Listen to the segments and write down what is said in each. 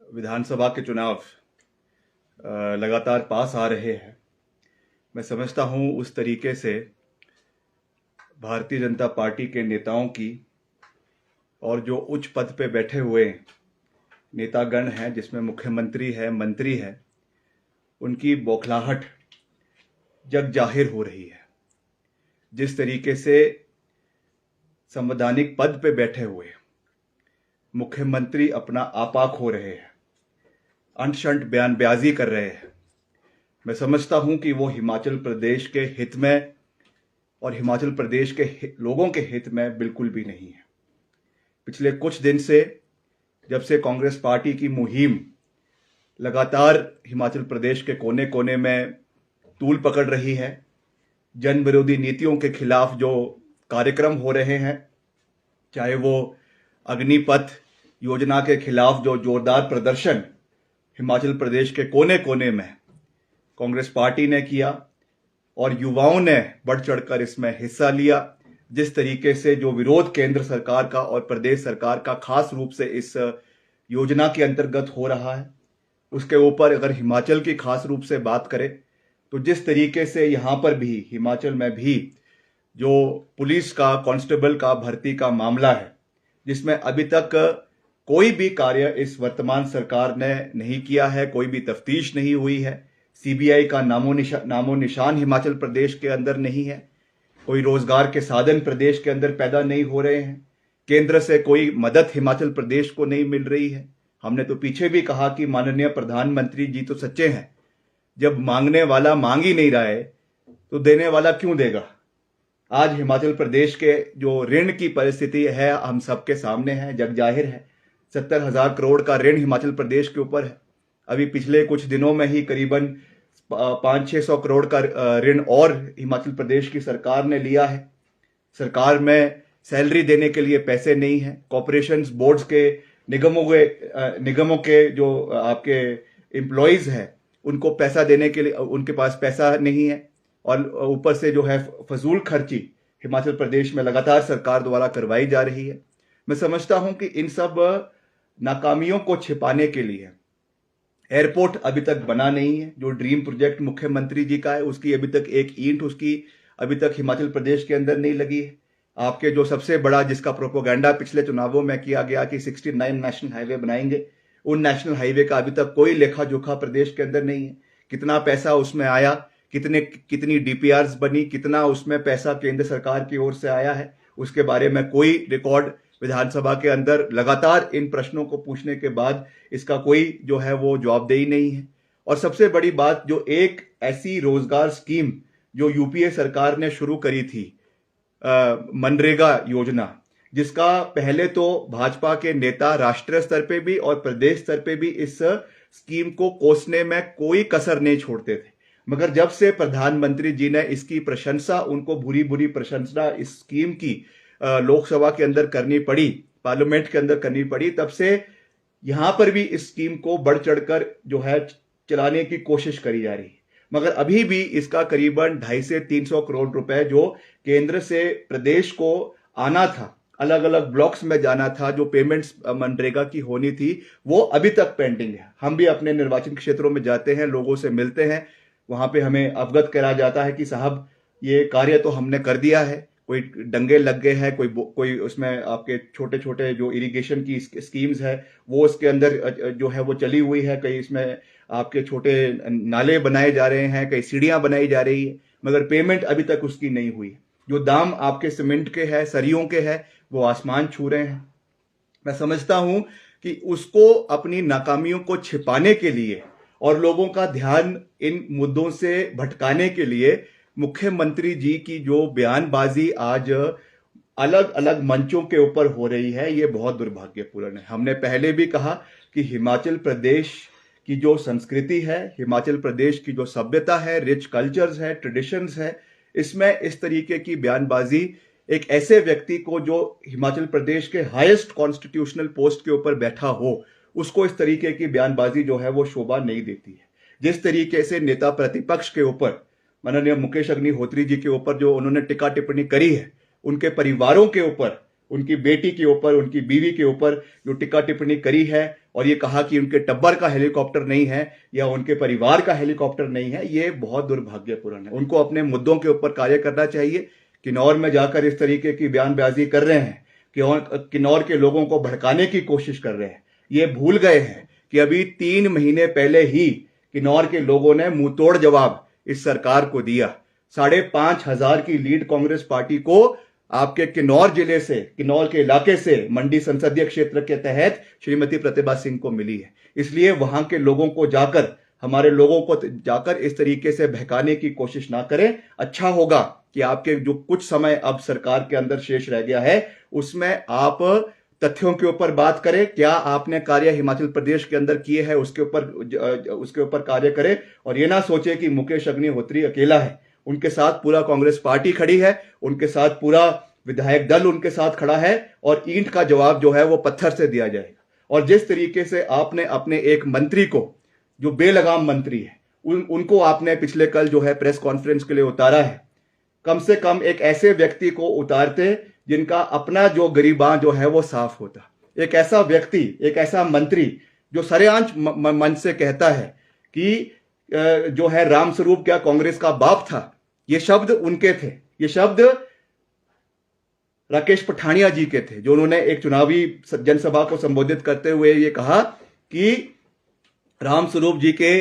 विधानसभा के चुनाव लगातार पास आ रहे हैं। मैं समझता हूं उस तरीके से भारतीय जनता पार्टी के नेताओं की और जो उच्च पद पे बैठे हुए नेतागण हैं, जिसमें मुख्यमंत्री है, मंत्री है, उनकी बौखलाहट जग जाहिर हो रही है। जिस तरीके से संवैधानिक पद पे बैठे हुए मुख्यमंत्री अपना आपा खो रहे हैं, अंट-शंट बयानबाजी कर रहे हैं, मैं समझता हूं कि वो हिमाचल प्रदेश के हित में और हिमाचल प्रदेश के लोगों के हित में बिल्कुल भी नहीं है। पिछले कुछ दिन से जब से कांग्रेस पार्टी की मुहिम लगातार हिमाचल प्रदेश के कोने कोने में तूल पकड़ रही है, जन विरोधी नीतियों के खिलाफ जो कार्यक्रम हो रहे हैं, चाहे वो अग्निपथ योजना के खिलाफ जो जोरदार प्रदर्शन हिमाचल प्रदेश के कोने कोने में कांग्रेस पार्टी ने किया और युवाओं ने बढ़ चढ़कर इसमें हिस्सा लिया, जिस तरीके से जो विरोध केंद्र सरकार का और प्रदेश सरकार का खास रूप से इस योजना के अंतर्गत हो रहा है, उसके ऊपर अगर हिमाचल की खास रूप से बात करें तो जिस तरीके से यहाँ पर भी हिमाचल में भी जो पुलिस का कांस्टेबल का भर्ती का मामला है, जिसमें अभी तक कोई भी कार्य इस वर्तमान सरकार ने नहीं किया है, कोई भी तफ्तीश नहीं हुई है, सीबीआई का नामो निशान हिमाचल प्रदेश के अंदर नहीं है, कोई रोजगार के साधन प्रदेश के अंदर पैदा नहीं हो रहे हैं, केंद्र से कोई मदद हिमाचल प्रदेश को नहीं मिल रही है। हमने तो पीछे भी कहा कि माननीय प्रधानमंत्री जी तो सच्चे हैं, जब मांगने वाला मांग ही नहीं रहा है तो देने वाला क्यों देगा। आज हिमाचल प्रदेश के जो ऋण की परिस्थिति है हम सबके सामने है, जग जाहिर है। 70,000 करोड़ का ऋण हिमाचल प्रदेश के ऊपर है। अभी पिछले कुछ दिनों में ही करीबन 500-600 करोड़ का ऋण और हिमाचल प्रदेश की सरकार ने लिया है। सरकार में सैलरी देने के लिए पैसे नहीं है, कॉर्पोरेशंस बोर्ड्स के निगमों के जो आपके एम्प्लॉयज हैं उनको पैसा देने के लिए उनके पास पैसा नहीं है, और ऊपर से जो है फजूल खर्ची हिमाचल प्रदेश में लगातार सरकार द्वारा करवाई जा रही है। मैं समझता हूं कि इन सब नाकामियों को छिपाने के लिए एयरपोर्ट अभी तक बना नहीं है। जो ड्रीम प्रोजेक्ट मुख्यमंत्री जी का है उसकी अभी तक एक ईंट उसकी अभी तक हिमाचल प्रदेश के अंदर नहीं लगी है। आपके जो सबसे बड़ा जिसका प्रोपोगंडा पिछले चुनावों में किया गया कि 69 नेशनल हाईवे बनाएंगे, उन नेशनल हाईवे का अभी तक कोई लेखा जोखा प्रदेश के अंदर नहीं है। कितना पैसा उसमें आया, कितनी डीपीआरस बनी, कितना उसमें पैसा केंद्र सरकार की ओर से आया है, उसके बारे में कोई रिकॉर्ड विधानसभा के अंदर लगातार इन प्रश्नों को पूछने के बाद इसका कोई जो है वो जवाबदेही नहीं है। और सबसे बड़ी बात, जो एक ऐसी रोजगार स्कीम जो यूपीए सरकार ने शुरू करी थी, मनरेगा योजना, जिसका पहले तो भाजपा के नेता राष्ट्रीय स्तर पे भी और प्रदेश स्तर पे भी इस स्कीम को कोसने में कोई कसर नहीं छोड़ते थे, मगर जब से प्रधानमंत्री जी ने इसकी प्रशंसा, उनको बुरी बुरी प्रशंसा इस स्कीम की लोकसभा के अंदर करनी पड़ी, पार्लियामेंट के अंदर करनी पड़ी, तब से यहां पर भी इस स्कीम को बढ़ चढ़कर जो है चलाने की कोशिश करी जा रही है। मगर अभी भी इसका करीबन 250 से 300 करोड़ रुपए जो केंद्र से प्रदेश को आना था, अलग अलग ब्लॉक्स में जाना था, जो पेमेंट्स मनरेगा की होनी थी, वो अभी तक पेंडिंग है। हम भी अपने निर्वाचन क्षेत्रों में जाते हैं, लोगों से मिलते हैं, वहां पे हमें अवगत करा जाता है कि साहब ये कार्य तो हमने कर दिया है, कोई डंगे लग गए हैं, कोई उसमें आपके छोटे छोटे जो इरिगेशन की स्कीम्स है वो उसके अंदर जो है वो चली हुई है, कई इसमें आपके छोटे नाले बनाए जा रहे हैं, कई सीढ़ियां बनाई जा रही है, मगर पेमेंट अभी तक उसकी नहीं हुई है। जो दाम आपके सीमेंट के है, सरियों के है, वो आसमान छू रहे हैं। मैं समझता हूं कि उसको अपनी नाकामियों को छिपाने के लिए और लोगों का ध्यान इन मुद्दों से भटकाने के लिए मुख्यमंत्री जी की जो बयानबाजी आज अलग अलग मंचों के ऊपर हो रही है, ये बहुत दुर्भाग्यपूर्ण है। हमने पहले भी कहा कि हिमाचल प्रदेश की जो संस्कृति है, हिमाचल प्रदेश की जो सभ्यता है, रिच कल्चर्स है, ट्रेडिशंस है, इसमें इस तरीके की बयानबाजी एक ऐसे व्यक्ति को जो हिमाचल प्रदेश के हाईएस्ट कॉन्स्टिट्यूशनल पोस्ट के ऊपर बैठा हो, उसको इस तरीके की बयानबाजी जो है वो शोभा नहीं देती है। जिस तरीके से नेता प्रतिपक्ष के ऊपर माननीय मुकेश अग्निहोत्री जी के ऊपर जो उन्होंने टिक्का टिप्पणी करी है, उनके परिवारों के ऊपर, उनकी बेटी के ऊपर, उनकी बीवी के ऊपर जो टिक्का टिप्पणी करी है, और ये कहा कि उनके टब्बर का हेलीकॉप्टर नहीं है या उनके परिवार का हेलीकॉप्टर नहीं है, ये बहुत दुर्भाग्यपूर्ण है। उनको अपने मुद्दों के ऊपर कार्य करना चाहिए। किन्नौर में जाकर इस तरीके की बयानबाजी कर रहे हैं, किन्नौर के लोगों को भड़काने की कोशिश कर रहे हैं। ये भूल गए हैं कि अभी 3 महीने पहले ही किन्नौर के लोगों ने मुंहतोड़ जवाब इस सरकार को दिया। 5,500 की लीड कांग्रेस पार्टी को आपके किन्नौर जिले से, किन्नौर के इलाके से मंडी संसदीय क्षेत्र के तहत श्रीमती प्रतिभा सिंह को मिली है। इसलिए वहां के लोगों को जाकर, हमारे लोगों को जाकर इस तरीके से बहकाने की कोशिश ना करें। अच्छा होगा कि आपके जो कुछ समय अब सरकार के अंदर शेष रह गया है उसमें आप तथ्यों के ऊपर बात करें। क्या आपने कार्य हिमाचल प्रदेश के अंदर किए हैं उसके ऊपर कार्य करें, और ये ना सोचे कि मुकेश अग्निहोत्री अकेला है। उनके साथ पूरा कांग्रेस पार्टी खड़ी है, उनके साथ पूरा विधायक दल उनके साथ खड़ा है, और ईंट का जवाब जो है वो पत्थर से दिया जाएगा। और जिस तरीके से आपने अपने एक मंत्री को, जो बेलगाम मंत्री है, उनको आपने पिछले कल जो है प्रेस कॉन्फ्रेंस के लिए उतारा है, कम से कम एक ऐसे व्यक्ति को उतारते जिनका अपना जो गरीबां जो है वो साफ होता। एक ऐसा व्यक्ति, एक ऐसा मंत्री जो सरेआंच मन से कहता है कि जो है रामस्वरूप क्या कांग्रेस का बाप था, ये शब्द उनके थे। ये शब्द राकेश पठानिया जी के थे, जो उन्होंने एक चुनावी जनसभा को संबोधित करते हुए ये कहा कि रामस्वरूप जी के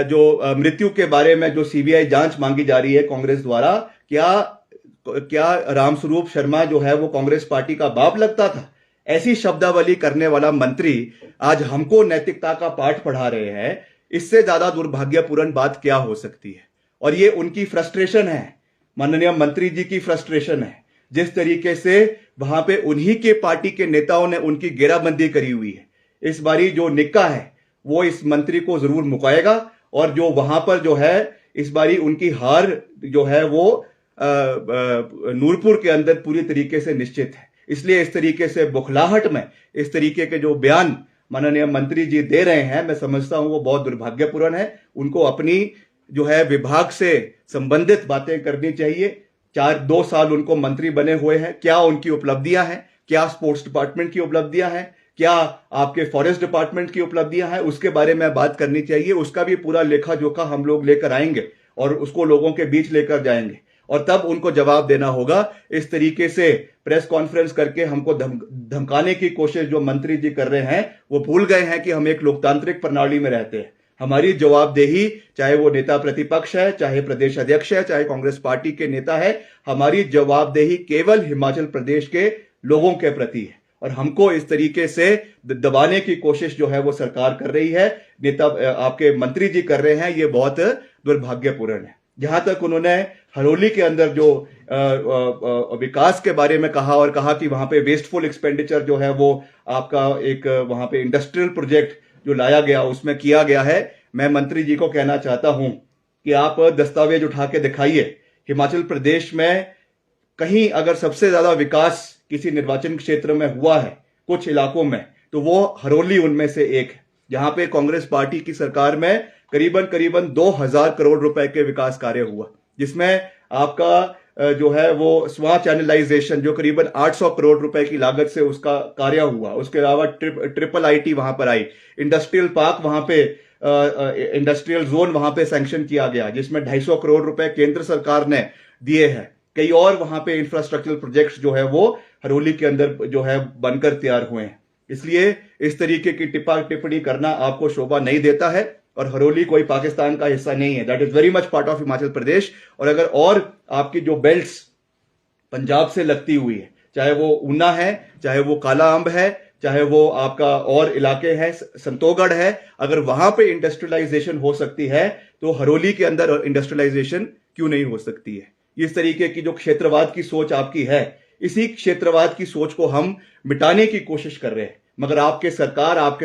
जो मृत्यु के बारे में जो सीबीआई जांच मांगी जा रही है कांग्रेस द्वारा, क्या रामस्वरूप शर्मा जो है वो कांग्रेस पार्टी का बाप लगता था? ऐसी शब्दावली करने वाला मंत्री आज हमको नैतिकता का पाठ पढ़ा रहे हैं। इससे ज्यादा दुर्भाग्यपूर्ण बात क्या हो सकती है? और ये उनकी फ्रस्ट्रेशन है, माननीय मंत्री जी की फ्रस्ट्रेशन है। जिस तरीके से वहां पे उन्हीं के पार्टी के नेताओं ने उनकी घेराबंदी करी हुई है, इस बारी जो निक्का है वो इस मंत्री को जरूर मुकाएगा, और जो वहां पर जो है इस बारी उनकी हार जो है वो नूरपुर के अंदर पूरी तरीके से निश्चित है। इसलिए इस तरीके से बुखलाहट में इस तरीके के जो बयान माननीय मंत्री जी दे रहे हैं, मैं समझता हूं वो बहुत दुर्भाग्यपूर्ण है। उनको अपनी जो है विभाग से संबंधित बातें करनी चाहिए। 2 साल उनको मंत्री बने हुए हैं, क्या उनकी उपलब्धियां हैं? क्या स्पोर्ट्स डिपार्टमेंट की उपलब्धियां हैं? क्या आपके फॉरेस्ट डिपार्टमेंट की उपलब्धियां हैं? उसके बारे में बात करनी चाहिए। उसका भी पूरा लेखा जोखा हम लोग लेकर आएंगे और उसको लोगों के बीच लेकर जाएंगे, और तब उनको जवाब देना होगा। इस तरीके से प्रेस कॉन्फ्रेंस करके हमको धमकाने की कोशिश जो मंत्री जी कर रहे हैं, वो भूल गए हैं कि हम एक लोकतांत्रिक प्रणाली में रहते हैं। हमारी जवाबदेही, चाहे वो नेता प्रतिपक्ष है, चाहे प्रदेश अध्यक्ष है, चाहे कांग्रेस पार्टी के नेता है, हमारी जवाबदेही केवल हिमाचल प्रदेश के लोगों के प्रति है। और हमको इस तरीके से दबाने की कोशिश जो है वो सरकार कर रही है, नेता आपके मंत्री जी कर रहे हैं, ये बहुत दुर्भाग्यपूर्ण है। जहां तक उन्होंने हरोली के अंदर जो विकास के बारे में कहा, और कहा कि वहां पे वेस्टफुल एक्सपेंडिचर जो है वो आपका एक वहां पे इंडस्ट्रियल प्रोजेक्ट जो लाया गया उसमें किया गया है, मैं मंत्री जी को कहना चाहता हूं कि आप दस्तावेज उठा के दिखाइए। हिमाचल प्रदेश में कहीं अगर सबसे ज्यादा विकास किसी निर्वाचन क्षेत्र में हुआ है कुछ इलाकों में, तो वो हरोली उनमें से एक है, जहां पे कांग्रेस पार्टी की सरकार में करीबन 2000 करोड़ रुपए के विकास कार्य हुआ, जिसमें आपका जो है वो स्वां चैनलाइजेशन जो करीबन 800 करोड़ रुपए की लागत से उसका कार्य हुआ। उसके अलावा ट्रिपल आईटी वहां पर आई, इंडस्ट्रियल पार्क वहां पे, इंडस्ट्रियल जोन वहां पे सैंक्शन किया गया, जिसमें 250 करोड़ रुपए केंद्र सरकार ने दिए हैं। कई और वहां पे इंफ्रास्ट्रक्चरल प्रोजेक्ट्स जो है वो हरोली के अंदर जो है बनकर तैयार हुए हैं। इसलिए इस तरीके की टिप्पणी करना आपको शोभा नहीं देता है, और हरोली कोई पाकिस्तान का हिस्सा नहीं है, that is very much part of Himachal Pradesh. और अगर और आपकी जो बेल्ट्स पंजाब से लगती हुई है, चाहे वो ऊना है, चाहे वो काला अंब है, चाहे वो आपका और इलाके हैं, संतोगढ़ है, अगर वहां पे इंडस्ट्रियलाइजेशन हो सकती है तो हरोली के अंदर इंडस्ट्रियलाइजेशन क्यों नहीं हो सकती है? इस तरीके की जो क्षेत्रवाद की सोच आपकी है, इसी क्षेत्रवाद की सोच को हम मिटाने की कोशिश कर रहे हैं, मगर आपके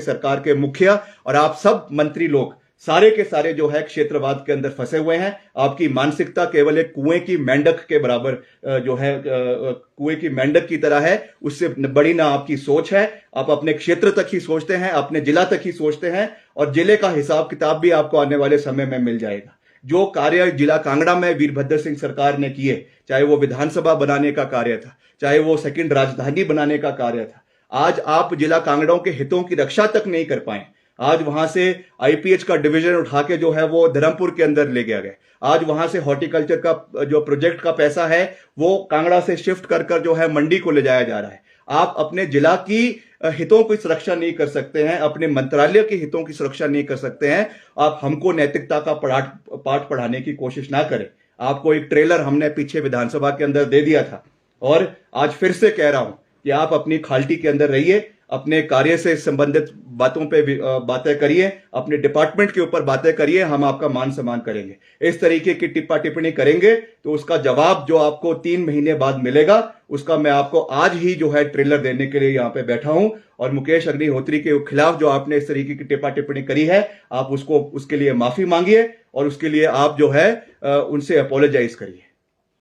सरकार के मुखिया और आप सब मंत्री लोग सारे के सारे जो है क्षेत्रवाद के अंदर फंसे हुए हैं। आपकी मानसिकता केवल एक कुएं की मेंढक के बराबर जो है कुएं की मेंढक की तरह है, उससे बड़ी ना आपकी सोच है। आप अपने क्षेत्र तक ही सोचते हैं, अपने जिला तक ही सोचते हैं, और जिले का हिसाब किताब भी आपको आने वाले समय में मिल जाएगा। जो कार्य जिला कांगड़ा में वीरभद्र सिंह सरकार ने किए, चाहे वो विधानसभा बनाने का कार्य था, चाहे वो सेकंड राजधानी बनाने का कार्य था, आज आप जिला कांगड़ाओं के हितों की रक्षा तक नहीं कर पाए। आज वहां से आईपीएच का डिवीजन उठा के जो है वो धर्मपुर के अंदर ले गया गया। आज वहां से हॉर्टिकल्चर का जो प्रोजेक्ट का पैसा है वो कांगड़ा से शिफ्ट कर कर जो है मंडी को ले जाया जा रहा है। आप अपने जिला की हितों की सुरक्षा नहीं कर सकते हैं, अपने मंत्रालय के हितों की सुरक्षा नहीं कर सकते हैं। आप हमको नैतिकता का पाठ पढ़ाने की कोशिश ना करें। आपको एक ट्रेलर हमने पीछे विधानसभा के अंदर दे दिया था और आज फिर से कह रहा हूं कि आप अपनी खाल्टी के अंदर रहिए, अपने कार्य से संबंधित बातों पे बातें करिए, अपने डिपार्टमेंट के ऊपर बातें करिए, हम आपका मान सम्मान करेंगे। इस तरीके की टिप्पा टिप्पणी करेंगे तो उसका जवाब जो आपको 3 महीने बाद मिलेगा, उसका मैं आपको आज ही जो है ट्रेलर देने के लिए यहां पे बैठा हूं। और मुकेश अग्निहोत्री के खिलाफ जो आपने इस तरीके की टिप्पा टिप्पणी करी है, आप उसके लिए माफी मांगिए और उसके लिए आप जो है उनसे अपोलोजाइज करिए।